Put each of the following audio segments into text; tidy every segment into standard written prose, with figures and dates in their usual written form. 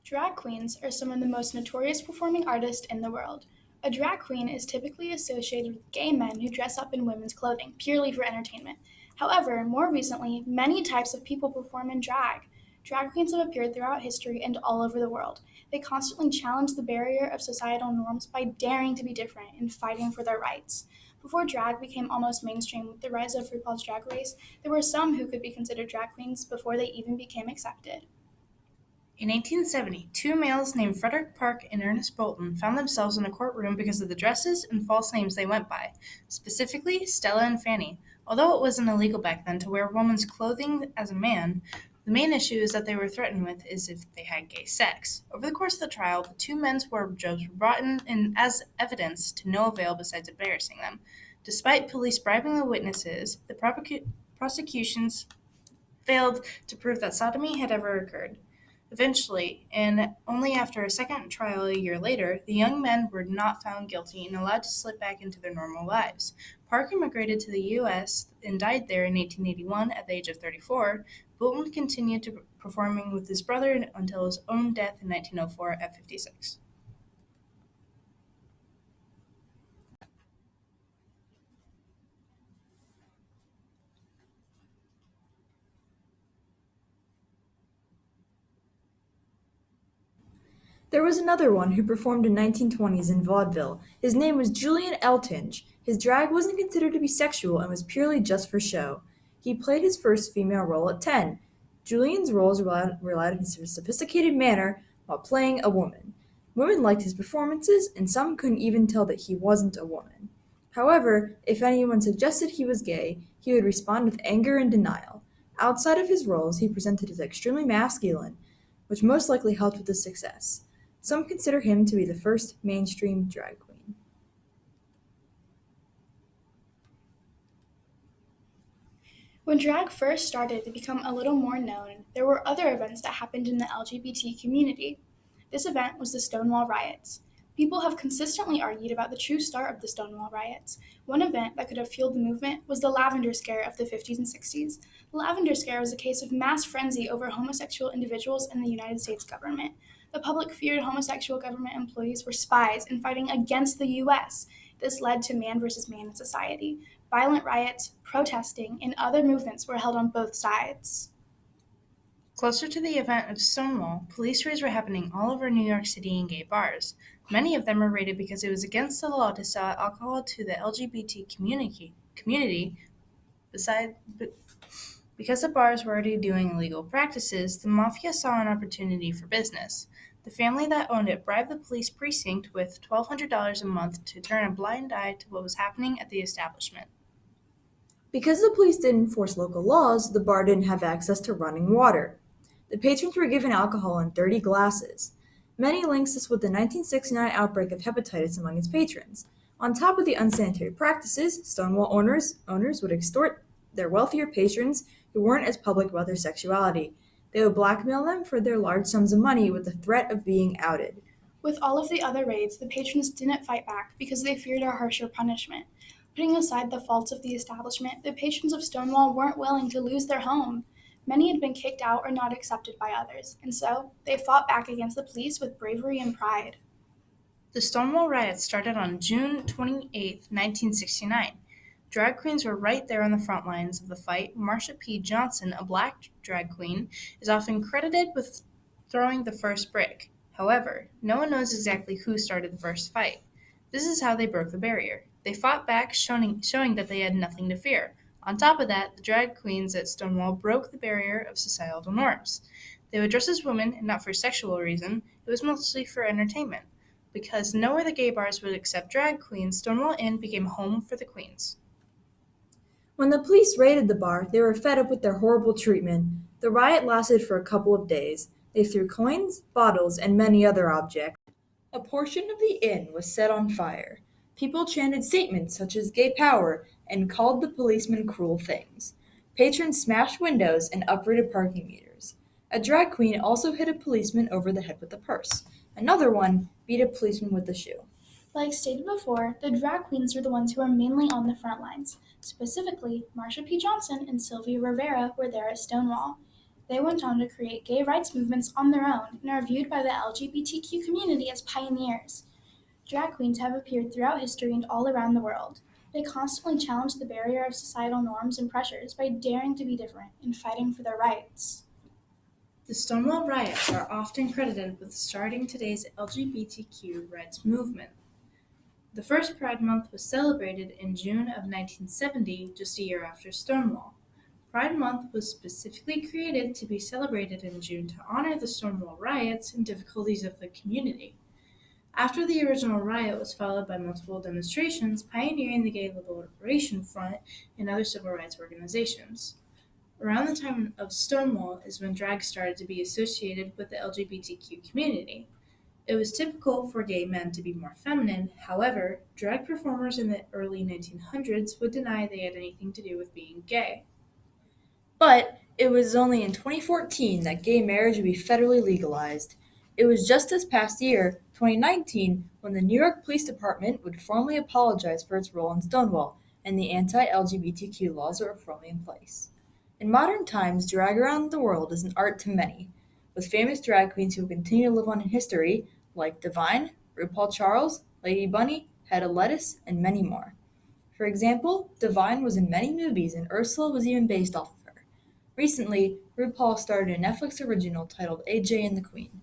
Drag queens are some of the most notorious performing artists in the world. A drag queen is typically associated with gay men who dress up in women's clothing purely for entertainment. However, more recently, many types of people perform in drag. Drag queens have appeared throughout history and all over the world. They constantly challenge the barrier of societal norms by daring to be different and fighting for their rights. Before drag became almost mainstream with the rise of RuPaul's Drag Race, there were some who could be considered drag queens before they even became accepted. In 1870, two males named Frederick Park and Ernest Bolton found themselves in a courtroom because of the dresses and false names they went by, specifically Stella and Fanny. Although it wasn't illegal back then to wear a woman's clothing as a man, the main issue is that they were threatened with is if they had gay sex. Over the course of the trial, the two men's wardrobes were brought in as evidence to no avail besides embarrassing them. Despite police bribing the witnesses, the prosecutions failed to prove that sodomy had ever occurred. Eventually, and only after a second trial a year later, the young men were not found guilty and allowed to slip back into their normal lives. Park immigrated to the U.S. and died there in 1881 at the age of 34. Bolton continued to performing with his brother until his own death in 1904 at 56. There was another one who performed in 1920s in vaudeville. His name was Julian Eltinge. His drag wasn't considered to be sexual and was purely just for show. He played his first female role at 10. Julian's roles relied on his sophisticated manner while playing a woman. Women liked his performances, and some couldn't even tell that he wasn't a woman. However, if anyone suggested he was gay, he would respond with anger and denial. Outside of his roles, he presented as extremely masculine, which most likely helped with his success. Some consider him to be the first mainstream drag queen. When drag first started to become a little more known, there were other events that happened in the LGBT community. This event was the Stonewall Riots. People have consistently argued about the true start of the Stonewall Riots. One event that could have fueled the movement was the Lavender Scare of the 50s and 60s. The Lavender Scare was a case of mass frenzy over homosexual individuals in the United States government. The public feared homosexual government employees were spies and fighting against the U.S. This led to man versus man in society. Violent riots, protesting, and other movements were held on both sides. Closer to the event of Stonewall, police raids were happening all over New York City in gay bars. Many of them were raided because it was against the law to sell alcohol to the LGBT community. Because the bars were already doing illegal practices, the mafia saw an opportunity for business. The family that owned it bribed the police precinct with $1,200 a month to turn a blind eye to what was happening at the establishment. Because the police didn't enforce local laws, the bar didn't have access to running water. The patrons were given alcohol in dirty glasses. Many links this with the 1969 outbreak of hepatitis among its patrons. On top of the unsanitary practices, Stonewall owners would extort their wealthier patrons who weren't as public about their sexuality. They would blackmail them for their large sums of money with the threat of being outed. With all of the other raids, the patrons didn't fight back because they feared a harsher punishment. Putting aside the faults of the establishment, the patrons of Stonewall weren't willing to lose their home. Many had been kicked out or not accepted by others, and so they fought back against the police with bravery and pride. The Stonewall riots started on June 28, 1969. Drag queens were right there on the front lines of the fight. Marsha P. Johnson, a black drag queen, is often credited with throwing the first brick. However, no one knows exactly who started the first fight. This is how they broke the barrier. They fought back, showing that they had nothing to fear. On top of that, the drag queens at Stonewall broke the barrier of societal norms. They would dress as women, and not for sexual reason, it was mostly for entertainment. Because no other gay bars would accept drag queens, Stonewall Inn became home for the queens. When the police raided the bar, they were fed up with their horrible treatment. The riot lasted for a couple of days. They threw coins, bottles, and many other objects. A portion of the inn was set on fire. People chanted statements such as gay power and called the policemen cruel things. Patrons smashed windows and uprooted parking meters. A drag queen also hit a policeman over the head with a purse. Another one beat a policeman with a shoe. Like stated before, the drag queens were the ones who were mainly on the front lines. Specifically, Marsha P. Johnson and Sylvia Rivera were there at Stonewall. They went on to create gay rights movements on their own and are viewed by the LGBTQ community as pioneers. Drag queens have appeared throughout history and all around the world. They constantly challenge the barrier of societal norms and pressures by daring to be different and fighting for their rights. The Stonewall riots are often credited with starting today's LGBTQ rights movement. The first Pride Month was celebrated in June of 1970, just a year after Stonewall. Pride Month was specifically created to be celebrated in June to honor the Stonewall riots and difficulties of the community. After the original riot was followed by multiple demonstrations pioneering the Gay Liberation Front and other civil rights organizations. Around the time of Stonewall is when drag started to be associated with the LGBTQ community. It was typical for gay men to be more feminine. However, drag performers in the early 1900s would deny they had anything to do with being gay. But it was only in 2014 that gay marriage would be federally legalized. It was just this past year, 2019, when the New York Police Department would formally apologize for its role in Stonewall and the anti-LGBTQ laws that were firmly in place. In modern times, drag around the world is an art to many, with famous drag queens who continue to live on in history, like Divine, RuPaul Charles, Lady Bunny, Hedda Lettuce, and many more. For example, Divine was in many movies and Ursula was even based off of her. Recently, RuPaul starred in a Netflix original titled AJ and the Queen.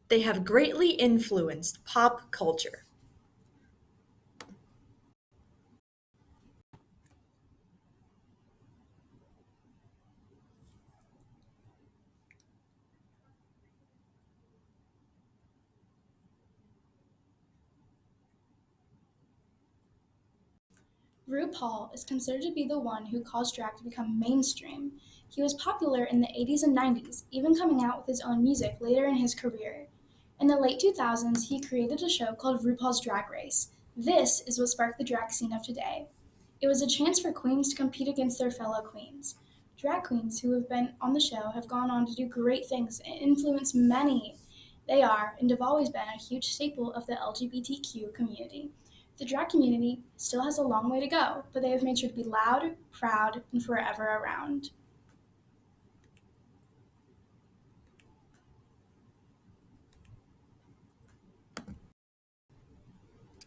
They have greatly influenced pop culture. RuPaul is considered to be the one who caused drag to become mainstream. He was popular in the 80s and 90s, even coming out with his own music later in his career. In the late 2000s, he created a show called RuPaul's Drag Race. This is what sparked the drag scene of today. It was a chance for queens to compete against their fellow queens. Drag queens who have been on the show have gone on to do great things and influence many. They are and have always been a huge staple of the LGBTQ community. The drag community still has a long way to go, but they have made sure to be loud, proud, and forever around.